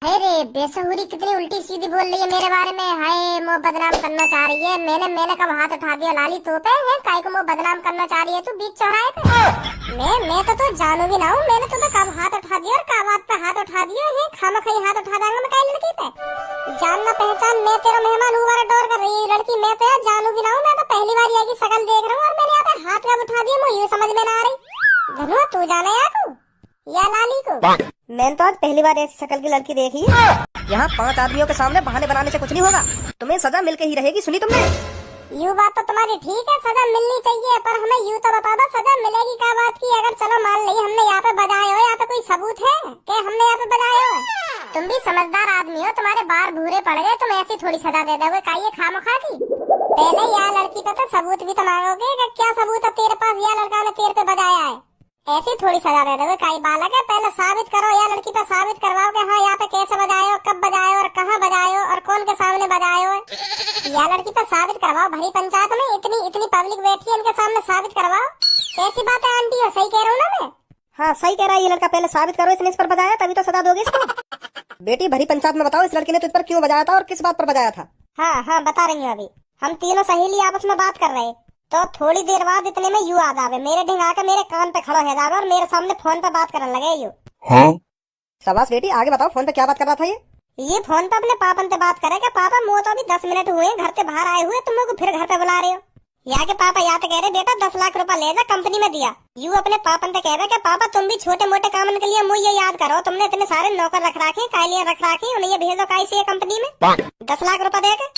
अरे बेसहुरी कितनी उल्टी सीधी बोल रही है मेरे बारे में। हाय मो बदनाम करना चाह रही है। मैंने कब हाथ उठा दिया लाली तोपे है? काय को मो बदनाम करना चाह रही है तू बीच चौराहे पे? मैं तो जानू भी ना हूँ। मैंने तुम्हें कब हाथ उठा दिया और कब बात पे हाथ उठा दिया है? खामखई हाथ उठा दूंगा मैं काय लड़की पे? जानना पहचान मैं तेरा मेहमान हूँ। डोर कर रही है लड़की। मैं तो यार जानू भी ना हूँ। मैं तो पहली बार की शकल देख रहा हूँ और मैंने यहाँ पे हाथ कब उठा दिया मुझे समझ में ना आ रही। धनुआ तू जाने या को या लाली को? मैंने तो आज पहली बार ऐसी शक्ल की लड़की देखी है। यहाँ 5 आदमियों के सामने बहाने बनाने से कुछ नहीं होगा। तुम्हें सजा मिलके ही रहेगी। सुनी तुमने? यू बात तो तुम्हारी ठीक है, सजा मिलनी चाहिए, पर हमें यू तो बता दो सजा मिलेगी क्या बात की? अगर चलो मान ली हमने यहाँ पे बजाए हो, यहाँ पे कोई सबूत है कि हमने यहाँ पे बजाए हो? तुम भी समझदार आदमी हो, तुम्हारे बाल भूरे पड़ गए, तुम ऐसी थोड़ी सजा दे दोगे काये खामखा की? पहले या लड़की पे तो सबूत भी तो मांगोगे कि क्या सबूत है तेरे पास, या लड़का ने तेरे पे बजाया है? ऐसी थोड़ी सजा दे दोगे काई बालक है। पहले साबित करो, या लड़की पे साबित करवाओ कि हाँ यहाँ पे कैसे बजाए हो, कब बजाए हो और कहाँ बजाए हो और कौन के सामने बजाए हो। या लड़की पे साबित करवाओ। भरी पंचायत में इतनी पब्लिक बैठी है, इनके सामने साबित करवाओ। कैसी बात है आंटी? हो सही कह रहा हूँ ना मैं? हाँ सही कह रहा है ये लड़का। पहले साबित करो इसने इस पर बजाया, तभी तो सजा दोगे इसको। बेटी भरी पंचायत में बताओ इस लड़की ने तुझ पर क्यों बजाया था और किस बात पर बजाया था? हाँ बता रही हूँ। अभी हम तीनों सहेली आपस में बात कर रहे, तो थोड़ी देर बाद इतने में यू आ जावे, मेरे ढिंगा के मेरे कान पे खड़ा हो जावे और मेरे सामने फोन पे बात करने लगे यू। हाँ शाबाश बेटी, आगे बताओ फोन पे क्या बात कर रहा था ये फोन पे अपने पापन से बात करे कि पापा मुझे तो अभी 10 मिनट हुए घर से बाहर आए हुए, तुम लोग फिर घर पे बुला रहे हो। या के पापा या तो कह रहे बेटा 10 लाख रुपए ले जा, कंपनी में दिया। यू अपने पापन से कह रहे कि पापा तुम भी छोटे मोटे काम के लिए मुझे याद करो, तुमने इतने सारे नौकर रख रखे, कालियां रख रखी, उन्हें ये भेजो काई से कंपनी में 10 लाख रुपए देके।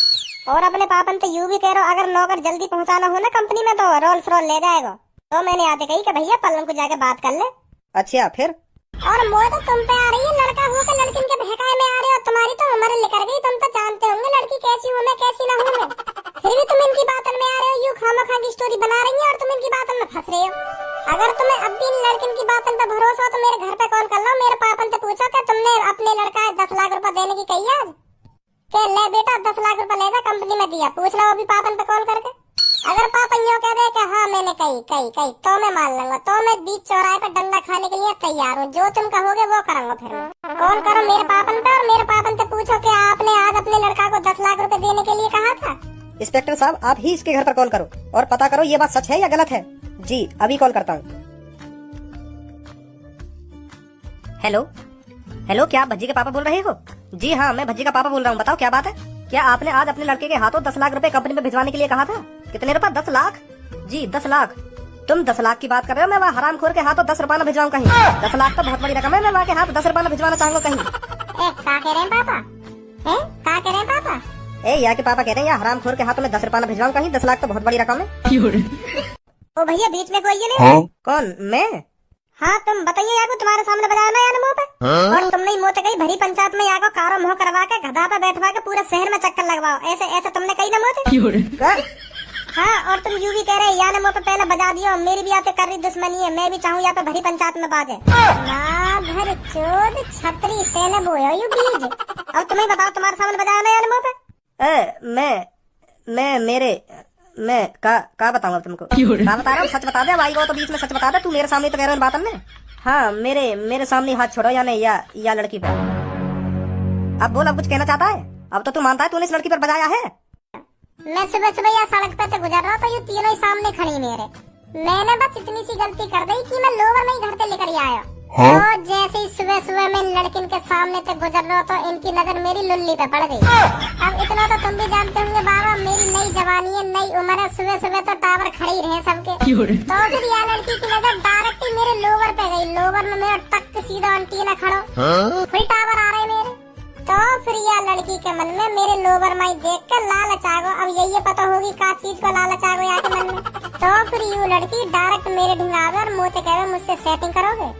और अपने पापन से यू भी कह रहे अगर नौकर जल्दी पहुंचाना हो ना कंपनी में तो रोल्स रॉयस ले जाएगा। तो मैंने आते कही कि भैया पलंग को जाके बात कर ले। अच्छा फिर? और मोह तो तुम पे आ रही है, लड़का हो के लड़किन के बहकाए में आ रहे हो। तुम्हारी तो उम्र निकल गई, तुम तो जानते होंगे लड़की कैसी हूँ मैं कैसी ना हूँ मैं, फिर भी तुम इनकी बातन में आ रहे हो। यू खामखा की स्टोरी बना रही है और तुम इनकी बातन में फंस रहे हो। अगर तुम्हें अब भी इन लड़किन की बातन पे भरोसा हो तो मेरे घर पे कॉल कर लो, मेरे पापन से पूछो कि तुमने अपने लड़का 10 लाख रुपए देने की कही आज के ले बेटा 10 लाख रुपए लेगा कंपनी में दिया। पूछ लो अभी पापन पे कॉल करके। अगर पापा यूँ कह दे कि हाँ मैंने कही तो मैं मान लूंगा, तो मैं बीच चौराहे पे डंडा खाने के लिए तैयार हूँ। जो तुम कहोगे वो करूंगा। फिर मैं कॉल करो मेरे पापन पे और मेरे पापन से पूछो कि आपने आज अपने लड़का को 10 लाख रुपए देने के लिए कहा था। इंस्पेक्टर साहब आप ही इसके घर पर कॉल करो और पता करो ये बात सच है या गलत है। जी अभी कॉल करता हूँ। हेलो क्या आप भज्जी के पापा बोल रहे हो? जी हाँ मैं भज्जी का पापा बोल रहा हूँ। बताओ क्या बात है? क्या आपने आज अपने लड़के के हाथों 10 लाख रुपए कंपनी में भिजवाने के लिए कहा था? कितने रुपए? 10 लाख? जी 10 लाख। तुम 10 लाख की बात कर रहे हो? मैं वहाँ हरामखोर के हाथों 10 रुपए न भिजवाऊँ कहीं? 10 लाख तो बहुत बड़ी रकम है, मैं वहाँ के हाथ 10 रुपए न भिजवाना चाहूँगा कहीं। क्या कह रहे हैं पापा? क्या कह रहे हैं पापा? या के पापा कह रहे हैं हरामखोर के हाथों में 10 रुपए न भिजवाऊँ कहीं? 10 लाख तो बहुत बड़ी रकम है। ओ भैया बीच में कोई नहीं? कौन? मैं? हाँ तुम बताइए याको, तुम्हारे सामने बजाया ना यार मुँह पे? और तुमने मुँह पे कही भरी पंचायत में याको कारो मुँह करवा के गधा पे बैठवा के पूरे शहर में चक्कर लगवाओ, ऐसे तुमने कही ना मुँह पे? हाँ और तुम यू भी कह रहे या ने मुँह पे पहले बजा दियो। मेरी भी आते कर रही दुश्मनी है, मैं भी चाहूँ यहाँ पे भरी पंचायत में बाजे। भर चोद छतरी तेने बोया यू बीज। अब तुम्हें बताओ तुम्हारे सामने बजाया ना यार मुँह मैं मैं का बताऊंगा तुमको? का बता रहा हूँ? सच बता दे भाई, वो तो बीच में सच बता दे। तू मेरे सामने तो कह रहा है बात ने। हाँ मेरे सामने हाथ छोड़ो या नहीं या लड़की पर। अब बोल, अब कुछ कहना चाहता है? अब तो तू मानता है तूने इस लड़की पर बजाया है? मैं सुबह यहाँ सड़क पे से गुजर रहा था, ये तीनों ही सामने खड़ी मेरे। मैंने बस इतनी सी गलती कर दी कि मैं लोवर में ही घर से लेकर आया। तो जैसे ही सुबह मैं लड़किन के सामने से गुजर रहा तो इनकी नजर मेरी लुल्ली पे पड़ गई। अब इतना तो तुम भी जानते होंगे बाबा, मेरी नई जवानी है, नई उम्र है, सुबह तो टावर खड़े ही रहे सबके। तो फिर यह लड़की की नजर डायरेक्ट ही मेरे लोवर पे गई। लोवर में मेरा टक सीधा एंटीना खड़ो, फुल टावर आ रहे मेरे। तो फिर यह लड़की के मन में मेरे लोवर में देख कर लालच आ गो। अब यही पता होगी का चीज को लालच आ गो यहाँ के मन में। तो फिर यू लड़की डायरेक्ट मेरे ढिंगावे और मुँह से कहे मुझसे सेटिंग करोगे?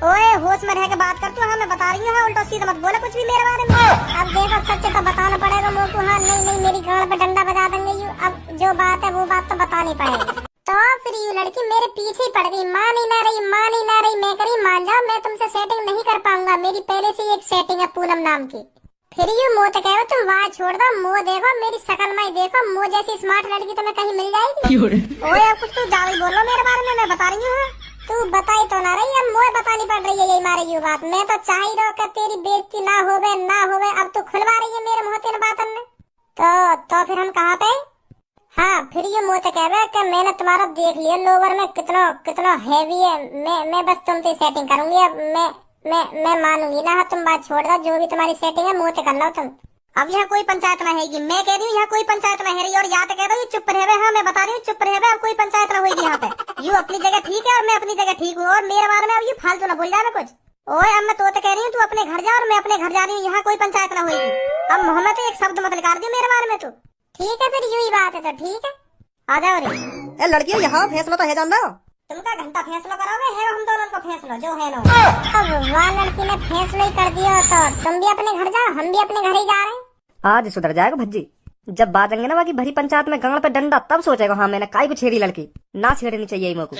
ओए होश में रह के बात कर तू। हाँ मैं बता रही हूँ, उल्टा सीधा मत बोला कुछ भी मेरे बारे में। अब देखो सच तो बताना पड़ेगा मुझे को। हाँ नहीं मेरी गांड पे डंडा बजा देंगे यू। अब जो बात है वो बात तो बतानी पड़ेगी। तो फिर यू लड़की मेरे पीछे ही पड़ गई, मान ही ना रही। मैं करी मान जाओ, मैं तुमसे सेटिंग नहीं कर पाऊंगा, मेरी पहले से एक सेटिंग है पूनम नाम की। फिर यू मुँह तो कहो तुम वहाँ छोड़ दो, मुँह देखो मेरी शकल में देखो, मुँह जैसी स्मार्ट लड़की तुम्हें कहीं मिल जाएगी। ओए अब कुछ तू ज्यादा ही बोलो मेरे बारे में, मैं बता रही हूँ। तू बताई तो ना रही, अब मुझे बतानी पड़ रही है यही मारे यू बात। मैं तो चाह ही रहा कि तेरी बेइज्जती ना होवे ना होवे, अब तू खुलवा रही है मेरे मुंह तेन बातन ने। तो फिर हम कहाँ पे? हाँ फिर ये मुँह तो कह रहे कि मैंने तुम्हारा देख लिया लोवर में कितना कितना हैवी है। मैं बस तुमसे सेटिंग करूंगी। अब मैं मानूंगी ना। तुम बात छोड़ दो, जो भी तुम्हारी सेटिंग है मुँह से कर लो तुम। अब यहाँ कोई पंचायत ना हैगी, मैं कह रही हूँ यहाँ कोई पंचायत ना है रही। और यहाँ तो कह रही हूँ चुप रहे। हाँ मैं बता रही हूँ चुप रहे, अब कोई पंचायत ना होगी यहाँ पे। यू अपनी जगह ठीक है और मैं अपनी जगह ठीक हूँ, और मेरे बारे में अब ये फालतू ना बोल जाना कुछ। ओए अब मैं तो कह रही हूँ तू अपने घर जा और मैं अपने घर जा रही हूँ, यहाँ कोई पंचायत ना होगी। अब मोहम्मद तो एक शब्द मत निकाल दियो मेरे बारे में। तो ठीक है फिर यू ही बात है, तो ठीक है आ जाओ रे। ए लड़कियों, यहाँ फैसला तो है जान दो। तुमका घंटा फैसला करोगे है हम दोनों को फैसला जो है ना। अब वहाँ लड़की ने फैसला ही कर दिया, तो तुम भी अपने घर जाओ, हम भी अपने घर ही जा रहे हैं। आज सुधर जाएगा भज्जी। जब बाजेंगे ना बाकी भरी पंचायत में गांड पे डंडा, तब सोचेगा हाँ मैंने काई को छेड़ी लड़की। ना छेड़नी चाहिए मेरे को।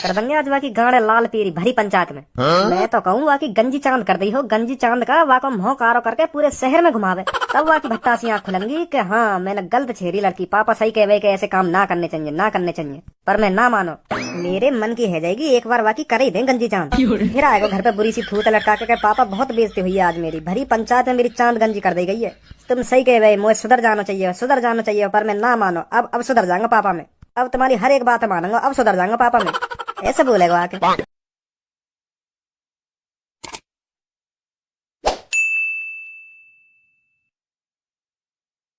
कर देंगे आज बाकी गांड लाल पीरी भरी पंचायत में। मैं तो कहूँ बाकी गंजी चांद कर दी हो, गंजी चांद का वाको मुँह कारो करके पूरे शहर में घुमावे, तब वाकी भट्टासी आँख खुलेंगी कि हाँ मैंने गलत छेड़ी लड़की। पापा सही कहे कि ऐसे काम ना करने चाहिए, ना करने चाहिए। पर मैं ना मानो, मेरे मन की है जाएगी एक बार वाकी कर ही दे गंजी चांद। फिर आएगा घर पे बुरी सी थूत लटका के पापा बहुत बेइज्जती हुई है आज मेरी। भरी पंचायत में मेरी चांद गंजी कर दी गई है। तुम सही कहे भाई, मुझे सुधर जाना चाहिए, सुधर जाना चाहिए। पर मैं ना मानो, अब सुधर जाऊंगा पापा में। अब तुम्हारी हर एक बात मानूंगा, अब सुधर जाऊंगा पापा में। ऐसे बोलेगा आके।